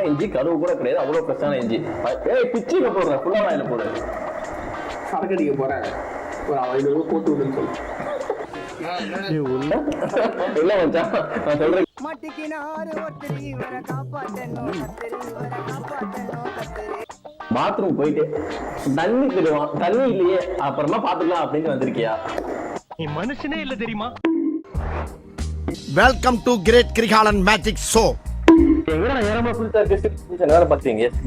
இஞ்சி கருவு கூட கிடையாது, அவ்வளவு ஃப்ரெஷ்ஷான இஞ்சி. பிச்சுக்க போடுறேன், ஃபுல்லா வாயில போடு. சரக்கு அடிக்க போறேன், ஒரு 500 போட்டு விடுன்னு சொல்லு. இல்ல மச்சான், நான் சொல்றேன். பாத்ரூம் போயிட்டு தண்ணி திருவான், தண்ணி இல்லையே, அப்புறமா பாத்துக்கலாம் அப்படின்னு வந்திருக்கியா? நீ மனுஷனே இல்ல தெரியுமா? Welcome to great Kirikalan magic show.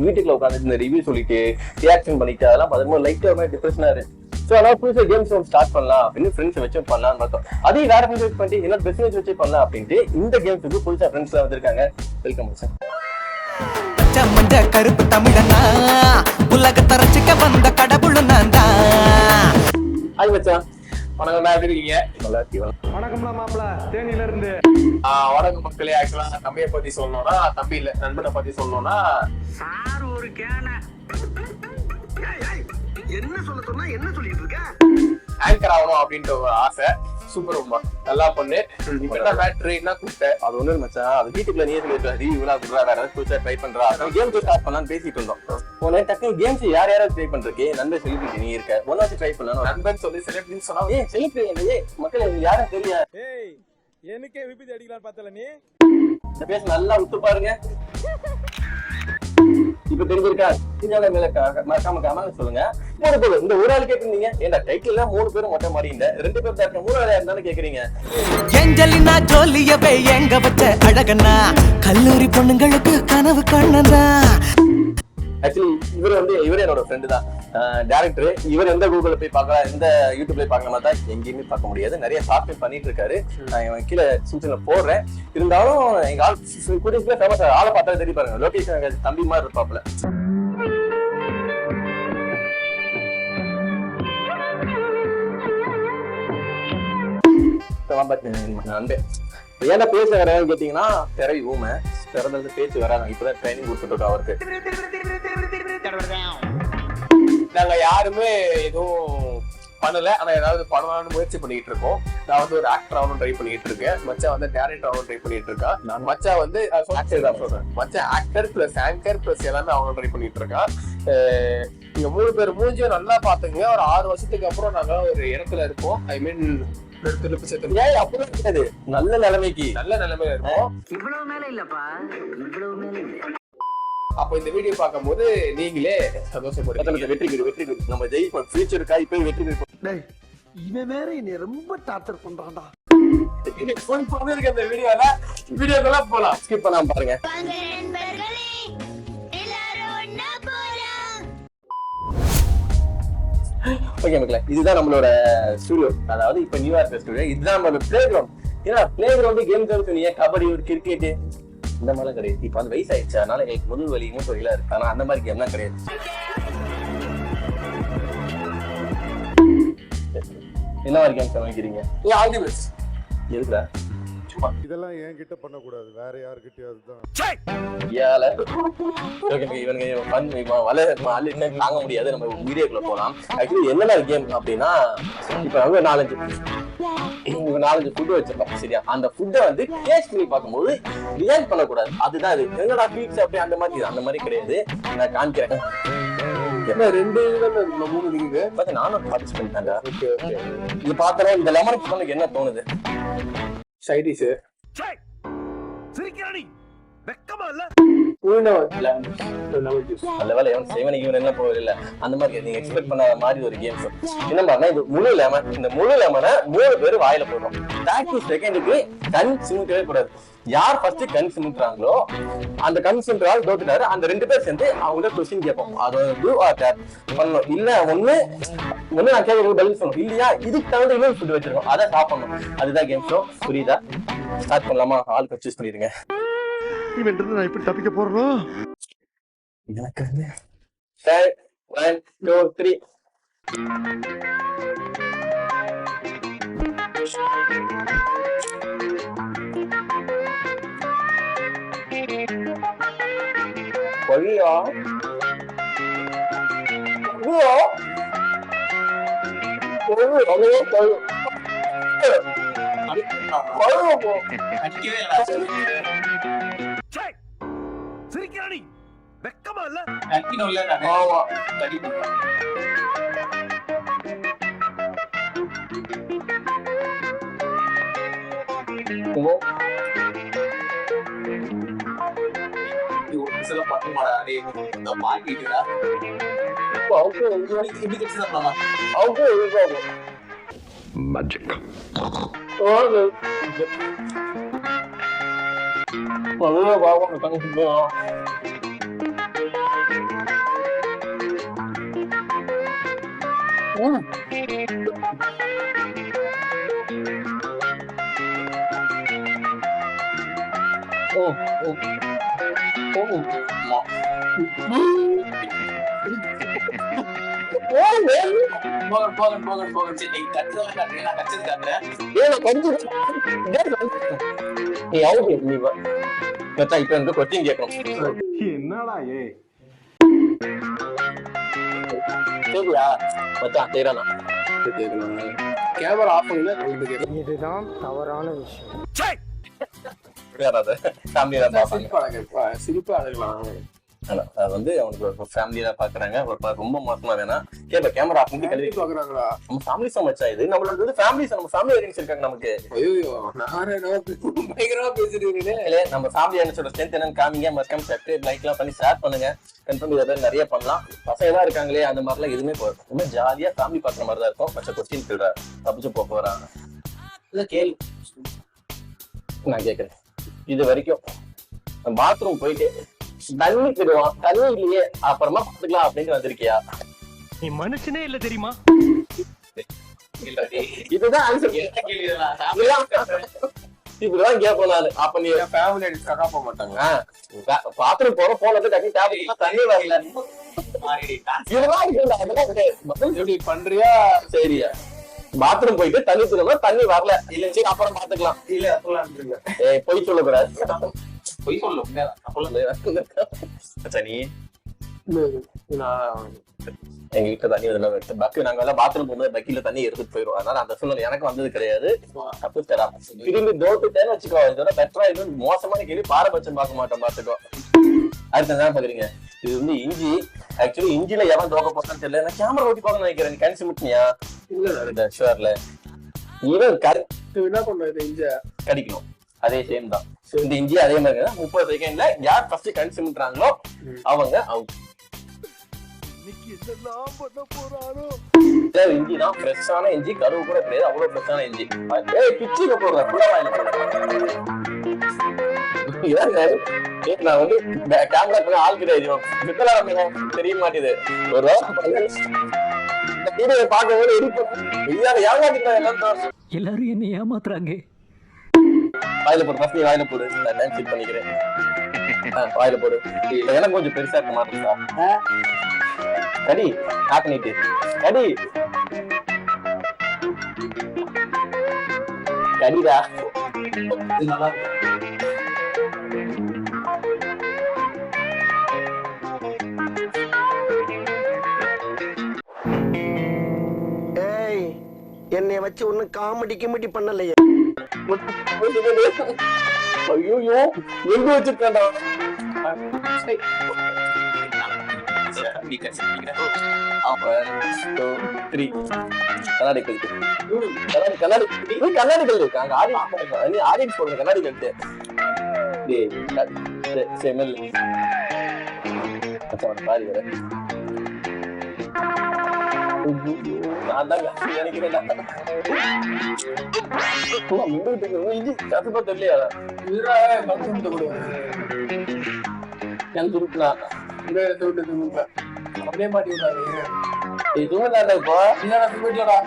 வீட்டுக்குள்ள உட்காந்து இந்த ரிவ்யூ சொல்லிட்டு ரியாக்ஷன் பண்ணிட்டு அதெல்லாம் பார்த்தா லைட்டா ஒரு மாதிரி டிப்ரெஷனா இருக்கு. சோ அதனால புதுசா கேம்ஸ் ஸ்டார்ட் பண்ணலாம் அப்படின்னு ஃப்ரெண்ட்ஸ் வச்சு பண்ணலாம்னு பார்த்தோம். அதையும் வேற ஃப்ரெண்ட்ஸ் பண்ணி என்ன பிசினஸ் வச்சு பண்ணலாம் அப்படின்ட்டு இந்த கேம்ஸுக்கு புதுசா ஃப்ரெண்ட்ஸ் எல்லாம் வந்திருக்காங்க. Welcome sir. மஞ்ச கருப்பு தமிழனா உலகத்தை ரசிக்க வந்த கடவுள் நான் தான். ஹாய் மச்சான். வணக்கம், எப்படி இருக்கீங்க? நல்லா இருக்கீங்க? வணக்கம்ல மாப்பிள்ள, தேனியில இருந்து. வணக்கம் மக்களே. ஆக்சுவலா தம்பியை பத்தி சொல்லணும்னா, தம்பி இல்ல நண்பனை பத்தி சொல்லணும்னா, சார் ஒரு கேன என்ன சொல்ல சொன்னா என்ன சொல்லிட்டு இருக்க? ஆங்கர் ஆகணும் அப்படின்ற ஒரு ஆசை. சூப்பர் உமா, நல்லா பண்ணு. இப்ப மேட்ரு என்ன கூப்பிட்ட? அது ஒண்ணு மச்சான், அது வீட்டுக்குள்ள நீயே சொல்லிட்டு ரிவ்யூலாம் குடுறா, வேற ஏதாவது புதுசா ட்ரை பண்றா, கேம்ஸ் ஸ்டார்ட் பண்ணலாம்னு பேசிட்டு இருந்தோம். போனே டக்குனு கேம்ஸ் யாராவது ட்ரை பண்றதுக்கு நண்பர் செலிபிரிட்டி நீ இருக்க, ஒன்னாச்சும் ட்ரை பண்ணலாம். நண்பன் சொல்லி செலிபிரிட்டி சொன்னா, செலிபிரிட்டி மக்கள் யாரும் தெரியா? எனக்கே விபத்து அடிக்கலான்னு பார்த்தல நீ. இந்த பேச நல்லா விட்டு பாருங்க. இப்ப தெரிஞ்சிருக்கா? மறக்காம கமெண்ட் சொல்லுங்க. இந்த ஒரு ஆள் கேட்டிருந்தீங்க, ஏன்டா டைட்டில் 3 பேரும் மொட்டை மாறிங்க, 2 பேர் தான் 3 ஆளா இருந்தாலும் கேக்குறீங்க. ஏஞ்சலினா ஜோலியவே எங்க வச்ச அழகனா, கல்லூரி பொண்ணுங்களுக்கு கனவு கண்ணனா. ஆக்சுவலி இவர் என்னோட ஃப்ரெண்டு தான், டைரக்டர். இவர் எந்த கூகுள்ல போய் பார்க்கலாம், எந்த யூடியூப்ல போய் பார்க்கலாமா தான் எங்கேயுமே பார்க்க முடியாது. நிறைய சாஃப்ட்வேர் பண்ணிட்டு இருக்காரு. நான் கீழே சூச்சனை போடுறேன். இருந்தாலும் எங்க ஆள் கூடிய ஃபேமஸ், ஆளை பார்த்தா தெரிய பாருங்க. லொகேஷன் தம்பி மாதிரி இருப்பாப்ல. நண்பே, ஏன்னா பேச வரான்னு கேட்டீங்கன்னா, பிறவி ஊமை, பிறந்தது பேச்சு வராங்க. இப்பதான் ட்ரைனிங் கொடுத்துட்டு அவருக்கு. நாங்க யாருமே எதுவும் பண்ணல, ஆனா ஏதாவது பண்ணலாம்னு முயற்சி பண்ணிட்டு இருக்கோம். நான் வந்து ஒரு ஆக்டர் ஆகணும் ட்ரை பண்ணிட்டு இருக்கேன். மச்சா வந்து டைரக்டர் ஆகணும் ட்ரை பண்ணிட்டு இருக்கா. மச்சா வந்து மச்சா ஆக்டர் பிளஸ் ஆங்கர் பிளஸ் எல்லாமே அவனும் ட்ரை பண்ணிட்டு இருக்கான். நீங்க 3 பேர் மூஞ்சியும் நல்லா பாத்துங்க. ஒரு 6 வருஷத்துக்கு அப்புறம் நாங்க ஒரு இடத்துல இருப்போம். ஐ மீன் நல்ல நிலைமைக்கு நல்ல நிலைமையில இருக்கும். இவ்வளவு மேல இல்லப்பா, இவ்வளவு மேல இல்ல. அப்ப இந்த வீடியோ பார்க்கும்போது நீங்களே சந்தோஷப்படுங்க. வெற்றி நம்ம ஜெயிப்போம். ஃபியூச்சருக்கா இப்ப வெற்றி டேய், இவன் வேற என்னை ரொம்ப டார்ச்சர் பண்றான்டா. இந்த வீடியோக்குள்ள போலாம், ஸ்கிப் பண்ணாம பாருங்க. ஓகே மக்களே, இதுதான் நம்மளோட ஸ்டுடியோ. அதாவது இப்ப நியூயார்க் ஸ்டுடியோ. இதுதான் நம்மளோட பிளே கிரவுண்ட். ஏன்னா பிளே கிரவுண்ட் கேம் சொன்னீங்க, கபடி, ஒரு கிரிக்கெட், இந்த மாதிரிலாம் கிடையாது. இப்ப அந்த வயசு ஆயிடுச்சு, அதனால எங்களுக்கு முதல் வலி மூத்தொழிலா இருக்கு. ஆனா அந்த மாதிரி கேம்லாம் கிடையாது. என்ன மாதிரி கேம்ஸ் நினைக்கிறீங்க? எதுக்குடா இதெல்லாம் என்கிட்ட பண்ணக்கூடாது, வேற யாருக்கிட்டயாவது தான். தாங்க முடியாது. நம்ம வீடியோக்குள்ள போலாம். ஆக்சுவலி என்னென்ன கேம் அப்படின்னா, இப்ப வந்து 4-5 ஃபுட் வச்சிருக்கோம். சரியா? அந்த ஃபுட்டை வந்து டேஸ்ட் பண்ணி பார்க்கும்போது ரியாக்ட் பண்ணக்கூடாது. அதுதான் இது. என்னடா ஃபீட்ஸ் அப்படி அந்த மாதிரி கிடையாது. நான் காமிக்கிறேன். 2 நீங்க நானும் பார்ட்டிசிபேட் தாங்க. இது பார்த்தா இந்த லெமன் என்ன தோணுது? சைடிஸ் சிரிக்கிறானி வெக்கமா இல்ல? நல்ல வேலை இவன் என்ன போகல. அந்த மாதிரி நீங்க எக்ஸ்பெக்ட் பண்ண மாதிரி ஒரு கேம்ஸ். என்ன பண்ணா, இது முழு லெமன். இந்த முழு லெமனை 3 பேர் வாயில போடுறோம். 30 செகண்டுக்கு கண் சிமிட்டவே கூடாது. யார் ஃபர்ஸ்ட் கண் சிமிட்டுறாங்களோ அந்த கண் சிமிட்டுறாள் தோத்துட்டாரு. அந்த 2 பேர் சேர்ந்து அவங்க கொஸ்டின் கேட்போம். அது பண்ணணும். இல்ல ஒண்ணு நான் கேட்கறது பதில் சொல்லணும். இல்லையா இதுக்கு தகுந்த இன்னொரு ஃபுட் வச்சிருக்கோம், அதை சாப்பிடணும். அதுதான் கேம் ஷோ. புரியுதா? ஸ்டார்ட் பண்ணலாமா? ஆள் பர்ச்சேஸ் பண்ணிருங்க. இவன் நான் இப்படி தப்பிக்க போறோம். எனக்கு 1 2 3 கொய்யா சிரிக்கிறானி வெக்கமா இல்ல கட்டினோம்ல ஆமா கட்டி சில பண்ண மாடா இந்த மாட்டிட்டுடா இப்படி கட்சி மேஜிக் போகன் சரி கட்டுறத காட்டுறேன் நான் கச்சது காட்டுறேன் இப்ப எனக்கு கொஸ்டின் கேட்கணும். என்னடா சரியா மச்சான் செய்யறானா கேமரா ஆஃப் பண்ணல இதுதான் தவறான விஷயம். ஃபேமிலியில பார்ப்பாங்க. சிரிப்பு அழகலாம் அது வந்து அவனுக்கு ஃபேமிலியில பாக்குறாங்க ரொம்ப மோசமா வேணாம் கேமரா ஆஃப் பண்ணி கழுவி பாக்குறாங்களா நம்ம ஃபேமிலி சமைச்சா இது நம்மளோட வந்து ஃபேமிலி நம்ம ஃபேமிலி ஆடியன்ஸ் இருக்காங்க நமக்கு. ஐயோ நான் பயங்கரமா பேசிட்டு இல்ல நம்ம ஃபேமிலி ஆடியன்ஸோட ஸ்ட்ரென்த் என்னன்னு காமிங்க. மறக்காம சப்ஸ்கிரைப் லைக் எல்லாம் பண்ணி ஷேர் பண்ணுங்க. கன்ஃபார்ம் இதை நிறைய பண்ணலாம். பசங்க எல்லாம் இருக்காங்களே அந்த மாதிரிலாம் எதுவுமே போதும். ரொம்ப ஜாலியா ஃபேமிலி பாக்குற மாதிரி தான் இருக்கும். மற்ற கொஸ்டின் கேள்ற தப்பிச்சு போறாங்க இல்ல கேள்வி நான் கேக்குறேன். இது வரைக்கும் பாத்ரூம் போயிட்டு தண்ணி திடுவான் தண்ணி இல்லையே அப்புறமா பாத்துக்கலாம் அப்படின்னு வந்திருக்கியா? நீ மனுஷனே இல்ல தெரியுமா? இதுதான் ஆன்சர். இப்படிதான் கேட்பேன் நானு. அப்ப நீ ஃபேமிலி அடிச்சு போக மாட்டாங்க. பாத்ரூம் போனது டக்குனு டேப் தண்ணி வரல இதெல்லாம் எப்படி பண்றியா? சரியா பாத்ரூம் போயிட்டு தண்ணி திடுமா தண்ணி வரல இல்ல சரி அப்புறம் பாத்துக்கலாம். இல்ல அப்பலாம் பொய் சொல்லக்கூடாது. பொய் சொல்லும் நீ எங்க வீட்டுல தண்ணி வந்து பக்கு நாங்க எல்லாம் பாத்ரூம் போகும்போது பக்கில தண்ணி எடுத்துட்டு போயிடும். அதனால அந்த சூழ்நிலை எனக்கு வந்தது கிடையாது. தப்பு தரா திரும்பி தோட்டுட்டேன்னு வச்சுக்கோ. இதோட பெட்டரா இது மோசமான கேள்வி பாரபட்சம் பார்க்க மாட்டோம் பாத்துக்கோ. அடுத்த என்ன பாக்குறீங்க? இது வந்து இஞ்சி. ஆக்சுவலி இஞ்சில எவன் தோக்க போட்டான்னு தெரியல. நான் கேமரா ஓட்டி போக நினைக்கிறேன். கண் சிமிட்டினியா? இல்ல ஷுவர்ல இவன் என்ன பண்ணுறது இஞ்ச கடிக்கணும். அதே சேம் தான். இந்த இஞ்சி அதே மாதிரி 30 செகண்ட்ல யார் ஃபர்ஸ்ட் கண் சிமிட்டுறாங்களோ அவங்க அவுட். இஞ்சி தான் ஃப்ரெஷ்ஷான இஞ்சி. கருவு கூட கிடையாது. அவ்வளவு ஃப்ரெஷ்ஷான இஞ்சி. பிச்சுக்கு போடுறேன் ஃபுல்லா வாயில போடுறேன். நான் வந்து கேமரா ஆள் கிடையாது. தெரிய மாட்டேது. ஒரு பார்க்கும்போது எல்லாரும் என்ன ஏமாத்துறாங்க. வாயில போடு ஃபர்ஸ்ட் வாயில போடு. நான் செக் பண்ணிக்கிறேன். வாயில போடு. எனக்கு கொஞ்சம் பெருசா இருக்க மாட்டேங்குதா? கடி நாக்கு நீட்டு கடி கடிடா. நல்லா ஏய் என்னைய வச்சு ஒன்னும் காமெடி கிமெடி பண்ணலையே. ஐயோ எங்க வச்சிருக்கா? கண்ணாடி கண்ணாடி கண்ணாடி கல் இருக்கு. அங்க ஆடியன்ஸ் போடுங்க கண்ணாடி கட்டு. பாரு வர நான் தான் நினைக்கிறேன். கசப்பா தெரியலையா? என் துருப்புனா அப்படியே மாட்டி விடாது. இதுவும் தானே இப்போ இல்லடா வீட்டுலடா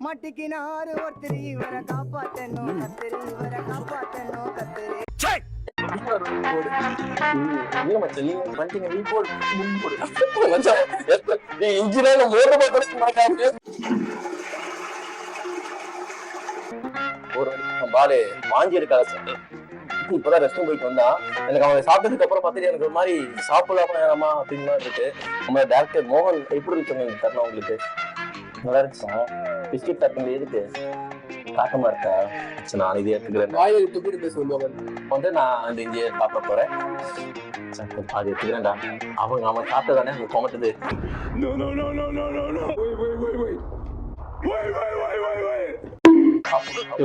மாட்டிக்கினாரு ஒருத்தர் இவரை காப்பாத்தணும் கத்திரி இவரை காப்பாத்தணும் கத்திரி. பாலு வாங்கி இருக்காது. இப்பதான் ரெஸ்ட் போயிட்டு வந்தா எனக்கு அவங்க சாப்பிட்டதுக்கு அப்புறம் பார்த்துட்டு எனக்கு ஒரு மாதிரி சாப்பிடலாமா நேரமா அப்படின்னு இருக்கு. நம்ம டேரக்டர் மோகன் எப்படி இருக்கு தரணும் உங்களுக்கு? நல்லா இருந்துச்சா? பிஸ்கெட் தரணும் எதுக்கு? காட்டமா இருக்கா? சரி, நான் இதை எடுத்துக்கிறேன். வாயில துப்பிட்டு பேசுவோம் வந்து நான் இந்த இஞ்சி சாப்பிட போறேன். சரி, அது எடுத்துக்கிறேன்டா. அவன் சாப்பிட்டதானே அவங்க கொமட்டுது.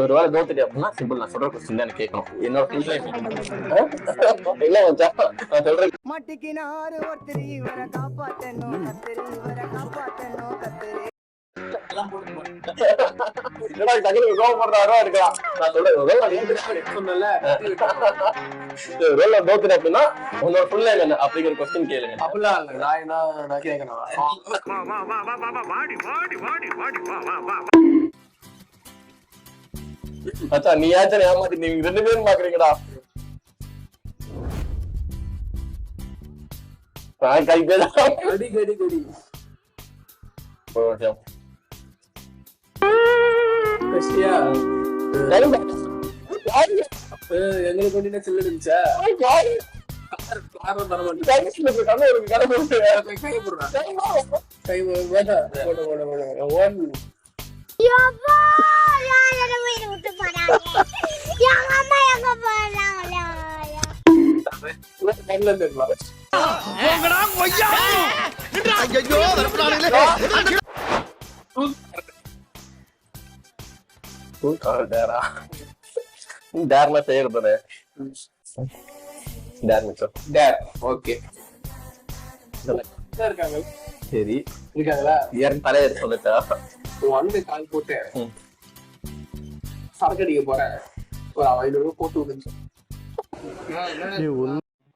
ஒரு வேலை தோத்துட்டு அப்படின்னா சிம்பிள், நான் சொல்ற கொஸ்டின் தான் கேட்கணும். என்னோட இல்ல மச்சான், நான் சொல்றேன். மாட்டிக்கினாரு ஒருத்தர் இவரை காப்பாத்தணும் கத்திரி இவரை காப்பாத்தணும் கத்திரி என்னடா டக்குனு கோவப்படுறாரோ இருக்கலாம். நான் சொல்றேன் ஒரு வேலை தோத்துட்டு அப்படின்னா உன்னோட ஃபுல் நேம் என்ன அப்படிங்கிற கொஸ்டின் கேளுங்க. அப்படிலாம் இல்ல, நான் கேட்கணும். மச்சான் நீயாச்சும் ஏமாத்தி நீங்க 2 பேரும் பாக்குறீங்கடா. கை பேர் கடி கடி கடி கஷ்டியா எங்களுக்கு கொண்டு சில்லு இருந்துச்சா காரணம் தர மாட்டேன். கை போடுறா கை போட ஒன் டேர்ல செய்யறது டேர் மிச்சம். ஓகே இருக்காங்க. சரி இருக்காங்களா? தலைவர் சொல்லிட்டா வந்து கால் போட்டு சரக்கு அடிக்க போறேன், ஒரு 500 போட்டு விடுங்க.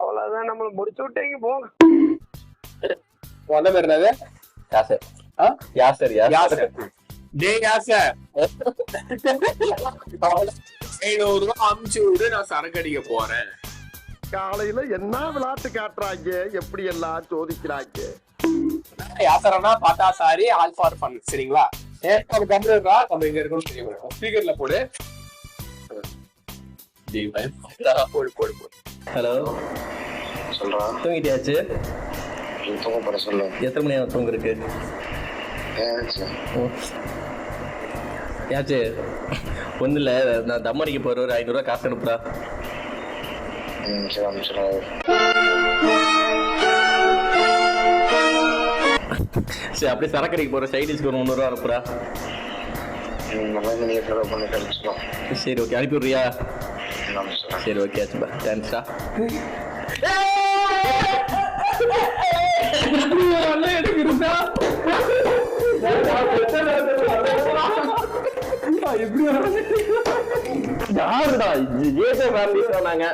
அவ்வளவுதான், நம்மள முடிச்சு விட்டீங்க போங்க. வந்த பேர் என்னது? யாசர். யாசர் யாசர் டே யாசர் 500 ரூபாய் அமுச்சு விடு, நான் சரக்கு அடிக்க போறேன். காலையில என்ன விளையாட்டு காட்டுறாங்க, எப்படி எல்லாம் சோதிக்கிறாங்க. யாசரனா பாத்தா சாரி ஆல் ஃபார் ஃபன். சரிங்களா? கம்ப்யூட்டரா நம்ம இங்க இருக்கணும் தெரியும். ஸ்பீக்கர்ல போடு. போடு போடு போடு. ஹலோ சொல்றா. தூங்கிட்டியாச்சு? தூங்க போற சொல்லு. எத்தனை மணி நேரம் தூங்க இருக்கு? யாச்சு ஒண்ணு இல்ல, நான் தம் அடிக்க போற ஒரு 500 ரூபாய் காசு அனுப்புறா. சரி அனுப்பிச்சுடா. சரி அப்படியே சரக்கடிக்கு போற சைடிஸ்க்கு ஒரு 300 ரூபாய் அனுப்புறா. சரி ஓகே, அனுப்பி விடுறியா? சரி ஓகே ஆச்சுப்பா, தேங்க்ஸ்டா. யாருடா சொன்னாங்க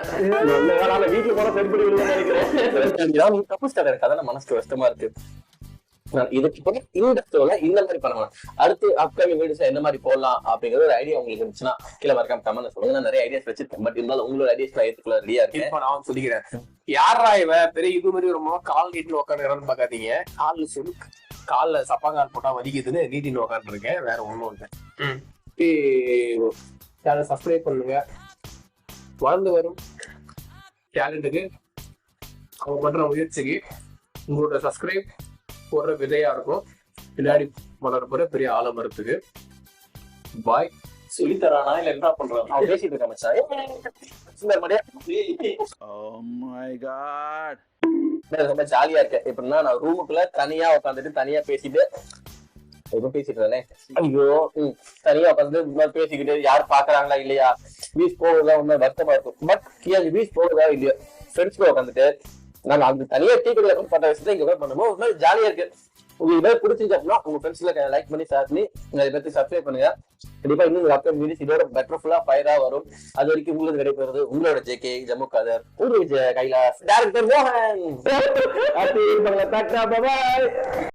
வீட்டுல போன சரிப்படி நினைக்கிறேன். தப்பு ஸ்டார்ட் எனக்கு அதான் மனசுக்கு கஷ்டமா இருக்கு. இதுக்கு இந்த ஷோல இந்த மாதிரி பண்ணலாம். அடுத்து அப்கமிங் வீடியோஸ் எந்த மாதிரி போடலாம் அப்படிங்கிற ஒரு ஐடியா உங்களுக்கு இருந்துச்சுன்னா கீழே மறக்காம கமெண்ட்ல சொல்லுங்க. நான் நிறைய ஐடியாஸ் வச்சிருக்கேன், பட் இருந்தாலும் உங்களோட ஐடியாஸ் நான் ஏத்துக்குள்ள ரெடியா இருக்கேன். இப்ப நான் சொல்லிக்கிறேன், யாரா இவ பெரிய இது மாதிரி ரொம்ப கால் நீட்டில் உட்காந்துக்கிறான்னு பாக்காதீங்க. கால் சுருக்கு, கால்ல சப்பாங்கால் போட்டா வலிக்குதுன்னு நீட்டின்னு உட்காந்து இருக்கேன், வேற ஒண்ணும் இல்லை. சேனல் சப்ஸ்கிரைப் பண்ணுங்க. வளர்ந்து வரும் டேலண்ட்டுக்கு அவங்க பண்ற முயற்சிக்கு உங்களோட சப்ஸ்கிரைப் போடுற விதையா இருக்கும், பின்னாடி வளர போற பெரிய ஆலமரத்துக்கு. பாய். சொல்லித்தரானா இல்ல என்ன பண்றான்? அவன் பேசிட்டு இருக்க மச்சான். ரொம்ப ஜாலியா இருக்கேன். எப்படின்னா நான் ரூமுக்குள்ள தனியா உட்காந்துட்டு தனியா பேசிட்டு பேசிட்டு ஐயோ தனியா உட்காந்து பேசிக்கிட்டு யாரும் பாக்குறாங்களா இல்லையா, வீஸ் போகுதா உண்மை வருத்தமா இருக்கும். பட் வீஸ் போகுதா இல்லையா, ஃப்ரெண்ட்ஸ் கூட உட்காந்துட்டு நாங்க அந்த தனியா டீ கடையில பண்ற விஷயத்த இங்க பண்ணும்போது ஒரு மாதிரி ஜாலியா இருக்கு. உங்களுக்கு இது மாதிரி பிடிச்சிருச்சு அப்படின்னா உங்க ஃப்ரெண்ட்ஸ்ல லைக் பண்ணி ஷேர் பண்ணி இதை பத்தி சப்ஸ்கிரைப் பண்ணுங்க. கண்டிப்பா இன்னும் அப்கமிங் வீடியோஸ் இதோட பெட்டர்ஃபுல்லா ஃபயரா வரும். அது வரைக்கும் உங்களுக்கு கிடைப்பது உங்களோட ஜேகே ஜம்மு காதர், உங்களுக்கு கைலாஸ், டைரக்டர் மோகன்.